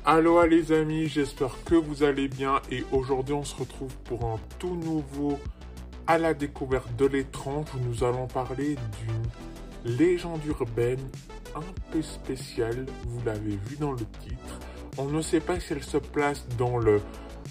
Allô les amis, j'espère que vous allez bien et aujourd'hui on se retrouve pour un tout nouveau à la découverte de l'étrange où nous allons parler d'une légende urbaine un peu spéciale, vous l'avez vu dans le titre. On ne sait pas si elle se place dans le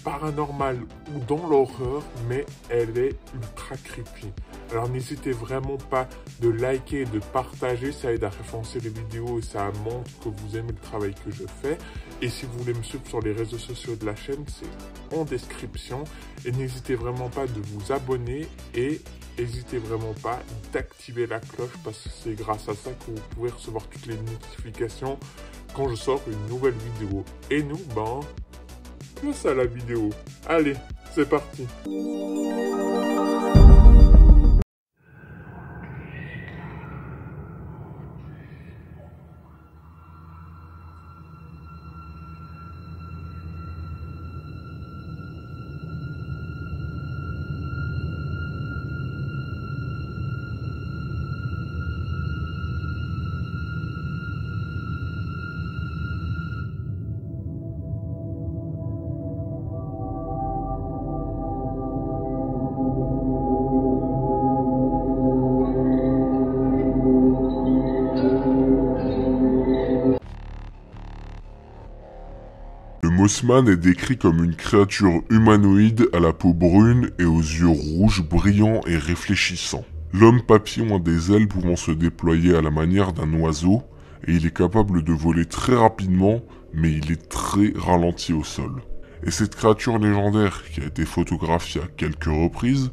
paranormal ou dans l'horreur, mais elle est ultra creepy. Alors n'hésitez vraiment pas de liker et de partager, ça aide à référencer les vidéos et ça montre que vous aimez le travail que je fais. Et si vous voulez me suivre sur les réseaux sociaux de la chaîne, c'est en description. Et n'hésitez vraiment pas de vous abonner et n'hésitez vraiment pas d'activer la cloche parce que c'est grâce à ça que vous pouvez recevoir toutes les notifications quand je sors une nouvelle vidéo. Et nous, place à la vidéo. Allez, c'est parti. Le Mossman est décrit comme une créature humanoïde à la peau brune et aux yeux rouges brillants et réfléchissants. L'homme papillon a des ailes pouvant se déployer à la manière d'un oiseau et il est capable de voler très rapidement mais il est très ralenti au sol. Et cette créature légendaire qui a été photographiée à quelques reprises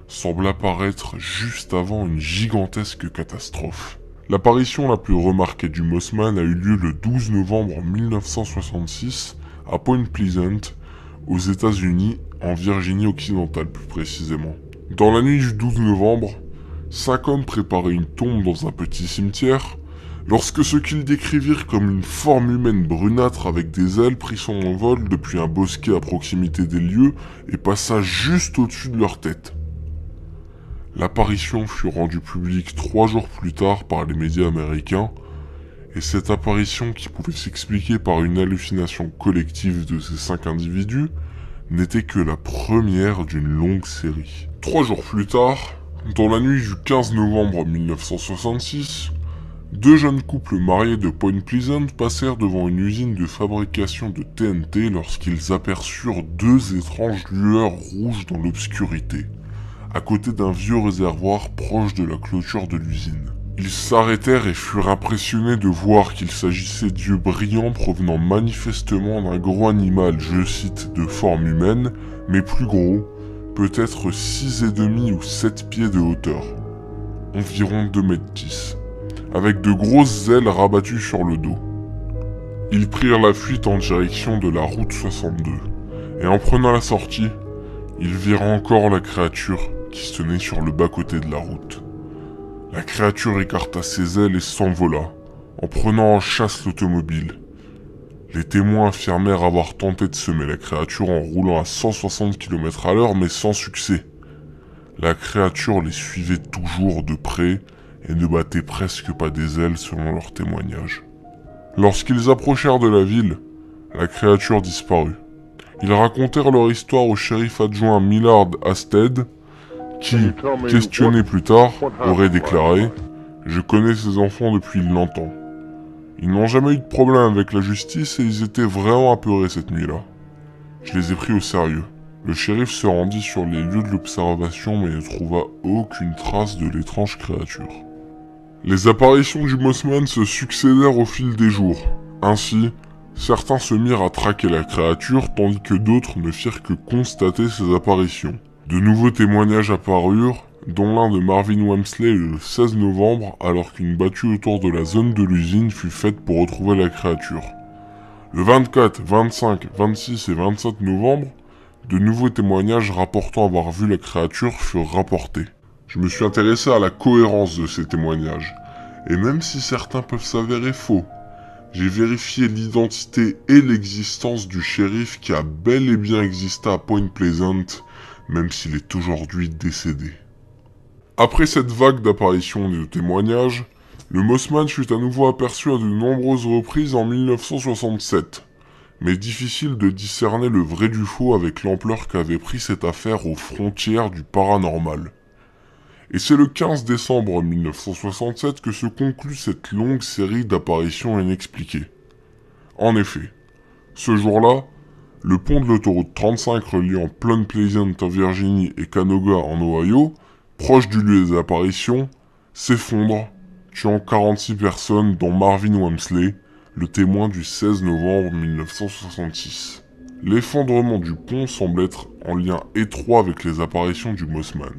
semble apparaître juste avant une gigantesque catastrophe. L'apparition la plus remarquée du Mossman a eu lieu le 12 novembre 1966 à Point Pleasant, aux États-Unis, en Virginie occidentale plus précisément. Dans la nuit du 12 novembre, 5 hommes préparaient une tombe dans un petit cimetière, lorsque ce qu'ils décrivirent comme une forme humaine brunâtre avec des ailes prit son envol depuis un bosquet à proximité des lieux et passa juste au-dessus de leur tête. L'apparition fut rendue publique 3 jours plus tard par les médias américains, et cette apparition, qui pouvait s'expliquer par une hallucination collective de ces 5 individus, n'était que la première d'une longue série. 3 jours plus tard, dans la nuit du 15 novembre 1966, 2 jeunes couples mariés de Point Pleasant passèrent devant une usine de fabrication de TNT lorsqu'ils aperçurent 2 étranges lueurs rouges dans l'obscurité, à côté d'un vieux réservoir proche de la clôture de l'usine. Ils s'arrêtèrent et furent impressionnés de voir qu'il s'agissait d'yeux brillants provenant manifestement d'un gros animal, je cite, de forme humaine, mais plus gros, peut-être 6,5 ou 7 pieds de hauteur, environ 2,10 m, avec de grosses ailes rabattues sur le dos. Ils prirent la fuite en direction de la route 62, et en prenant la sortie, ils virent encore la créature qui se tenait sur le bas-côté de la route. La créature écarta ses ailes et s'envola, en prenant en chasse l'automobile. Les témoins affirmèrent avoir tenté de semer la créature en roulant à 160 km/h mais sans succès. La créature les suivait toujours de près et ne battait presque pas des ailes selon leurs témoignages. Lorsqu'ils approchèrent de la ville, la créature disparut. Ils racontèrent leur histoire au shérif adjoint Millard Hasted, qui, questionné plus tard, aurait déclaré « Je connais ces enfants depuis longtemps. Ils n'ont jamais eu de problème avec la justice et ils étaient vraiment apeurés cette nuit-là. Je les ai pris au sérieux. » Le shérif se rendit sur les lieux de l'observation mais ne trouva aucune trace de l'étrange créature. Les apparitions du Mossman se succédèrent au fil des jours. Ainsi, certains se mirent à traquer la créature tandis que d'autres ne firent que constater ses apparitions. De nouveaux témoignages apparurent, dont l'un de Marvin Wamsley le 16 novembre alors qu'une battue autour de la zone de l'usine fut faite pour retrouver la créature. Le 24, 25, 26 et 27 novembre, de nouveaux témoignages rapportant avoir vu la créature furent rapportés. Je me suis intéressé à la cohérence de ces témoignages, et même si certains peuvent s'avérer faux, j'ai vérifié l'identité et l'existence du shérif qui a bel et bien existé à Point Pleasant, même s'il est aujourd'hui décédé. Après cette vague d'apparitions et de témoignages, le Mossman fut à nouveau aperçu à de nombreuses reprises en 1967, Mais difficile de discerner le vrai du faux avec l'ampleur qu'avait pris cette affaire aux frontières du paranormal. Et c'est le 15 décembre 1967 que se conclut cette longue série d'apparitions inexpliquées. En effet, ce jour-là, le pont de l'autoroute 35 reliant Plum Pleasant en Virginie et Canoga en Ohio, proche du lieu des apparitions, s'effondre, tuant 46 personnes dont Marvin Wamsley, le témoin du 16 novembre 1966. L'effondrement du pont semble être en lien étroit avec les apparitions du Mossman.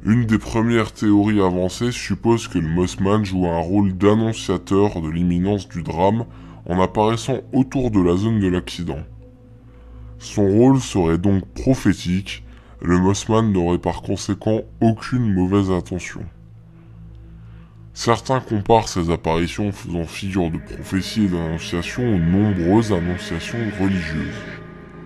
Une des premières théories avancées suppose que le Mossman joue un rôle d'annonciateur de l'imminence du drame en apparaissant autour de la zone de l'accident. Son rôle serait donc prophétique, et le Mossman n'aurait par conséquent aucune mauvaise intention. Certains comparent ces apparitions faisant figure de prophétie et d'annonciation aux nombreuses annonciations religieuses.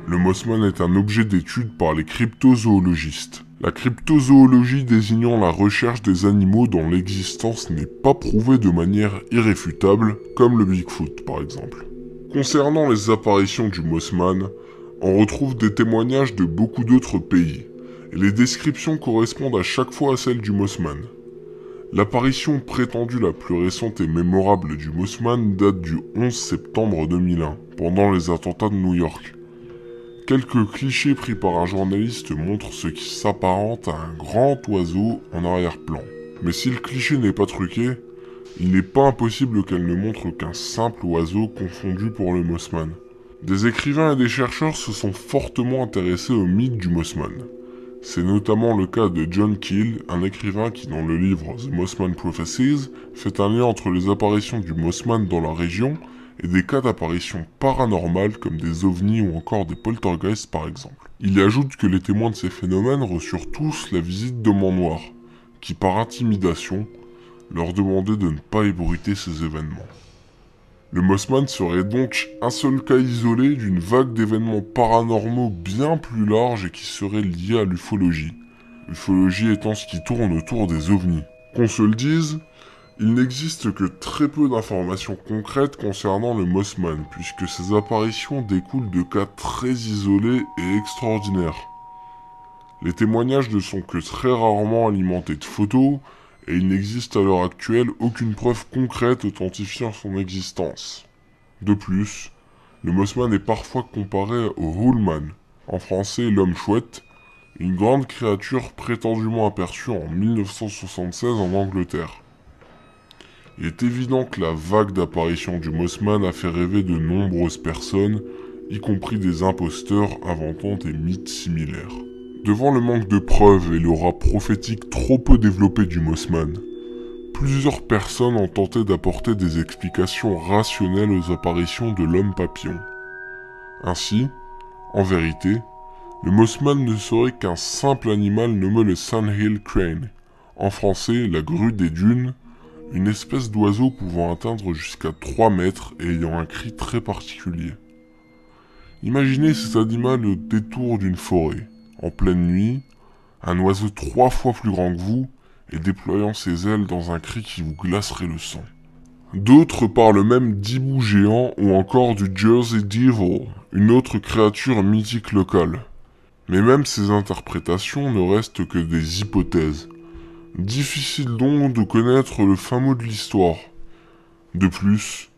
Le Mossman est un objet d'étude par les cryptozoologistes. La cryptozoologie désignant la recherche des animaux dont l'existence n'est pas prouvée de manière irréfutable, comme le Bigfoot par exemple. Concernant les apparitions du Mossman, on retrouve des témoignages de beaucoup d'autres pays, et les descriptions correspondent à chaque fois à celles du Mossman. L'apparition prétendue la plus récente et mémorable du Mossman date du 11 septembre 2001, pendant les attentats de New York. Quelques clichés pris par un journaliste montrent ce qui s'apparente à un grand oiseau en arrière-plan. Mais si le cliché n'est pas truqué, il n'est pas impossible qu'elle ne montre qu'un simple oiseau confondu pour le Mossman. Des écrivains et des chercheurs se sont fortement intéressés au mythe du Mossman. C'est notamment le cas de John Keel, un écrivain qui dans le livre The Mossman Prophecies fait un lien entre les apparitions du Mossman dans la région et des cas d'apparitions paranormales comme des ovnis ou encore des poltergeists par exemple. Il y ajoute que les témoins de ces phénomènes reçurent tous la visite d'hommes en noir, qui par intimidation leur demandaient de ne pas ébruiter ces événements. Le Mossman serait donc un seul cas isolé d'une vague d'événements paranormaux bien plus large et qui serait lié à l'ufologie. L'ufologie étant ce qui tourne autour des ovnis. Qu'on se le dise, il n'existe que très peu d'informations concrètes concernant le Mossman, puisque ces apparitions découlent de cas très isolés et extraordinaires. Les témoignages ne sont que très rarement alimentés de photos, et il n'existe à l'heure actuelle aucune preuve concrète authentifiant son existence. De plus, le Mossman est parfois comparé au Hullman, en français l'homme chouette, une grande créature prétendument aperçue en 1976 en Angleterre. Il est évident que la vague d'apparition du Mossman a fait rêver de nombreuses personnes, y compris des imposteurs inventant des mythes similaires. Devant le manque de preuves et l'aura prophétique trop peu développée du Mossman, plusieurs personnes ont tenté d'apporter des explications rationnelles aux apparitions de l'homme papillon. Ainsi, en vérité, le Mossman ne serait qu'un simple animal nommé le Sandhill Crane, en français la grue des dunes, une espèce d'oiseau pouvant atteindre jusqu'à 3 mètres et ayant un cri très particulier. Imaginez cet animal au détour d'une forêt, en pleine nuit, un oiseau 3 fois plus grand que vous, et déployant ses ailes dans un cri qui vous glacerait le sang. D'autres parlent même d'hibou géant ou encore du Jersey Devil, une autre créature mythique locale. Mais même ces interprétations ne restent que des hypothèses. Difficile donc de connaître le fin mot de l'histoire. De plus,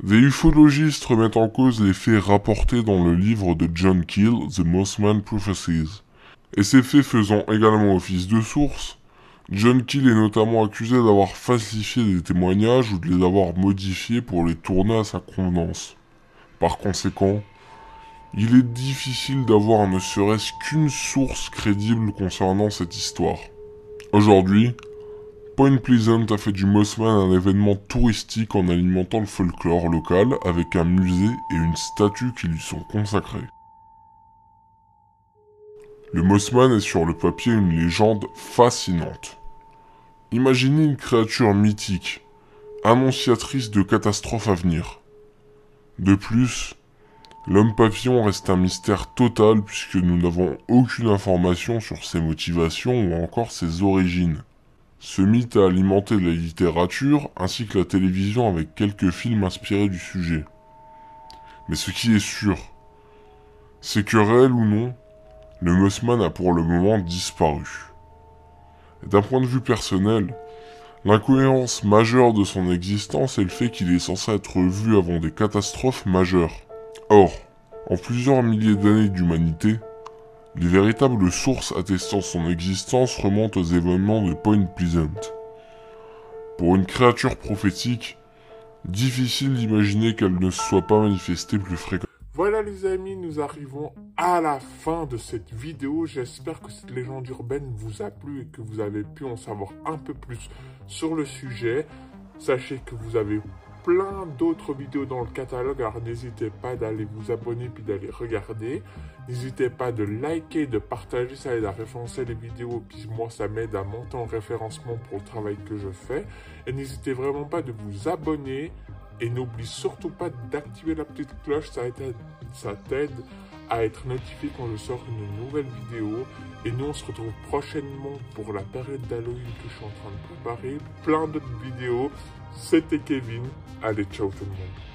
des ufologistes remettent en cause les faits rapportés dans le livre de John Keel, The Mossman Prophecies. Et ces faits faisant également office de source, John Keel est notamment accusé d'avoir falsifié des témoignages ou de les avoir modifiés pour les tourner à sa convenance. Par conséquent, il est difficile d'avoir ne serait-ce qu'une source crédible concernant cette histoire. Aujourd'hui, Point Pleasant a fait du Mossman un événement touristique en alimentant le folklore local avec un musée et une statue qui lui sont consacrés. Le Mossman est sur le papier une légende fascinante. Imaginez une créature mythique, annonciatrice de catastrophes à venir. De plus, l'homme papillon reste un mystère total puisque nous n'avons aucune information sur ses motivations ou encore ses origines. Ce mythe a alimenté la littérature ainsi que la télévision avec quelques films inspirés du sujet. Mais ce qui est sûr, c'est que réel ou non, le Mothman a pour le moment disparu. Et d'un point de vue personnel, l'incohérence majeure de son existence est le fait qu'il est censé être vu avant des catastrophes majeures. Or, en plusieurs milliers d'années d'humanité, les véritables sources attestant son existence remontent aux événements de Point Pleasant. Pour une créature prophétique, difficile d'imaginer qu'elle ne se soit pas manifestée plus fréquemment. Voilà les amis, nous arrivons à la fin de cette vidéo. J'espère que cette légende urbaine vous a plu et que vous avez pu en savoir un peu plus sur le sujet. Sachez que vous avez plein d'autres vidéos dans le catalogue, alors n'hésitez pas d'aller vous abonner puis d'aller regarder. N'hésitez pas de liker, de partager, ça aide à référencer les vidéos, puis moi ça m'aide à monter en référencement pour le travail que je fais. Et n'hésitez vraiment pas de vous abonner et n'oublie surtout pas d'activer la petite cloche, ça t'aide à être notifié quand je sors une nouvelle vidéo. Et nous on se retrouve prochainement pour la période d'Halloween que je suis en train de préparer. Plein d'autres vidéos. C'était Kevin. Allez, ciao tout le monde.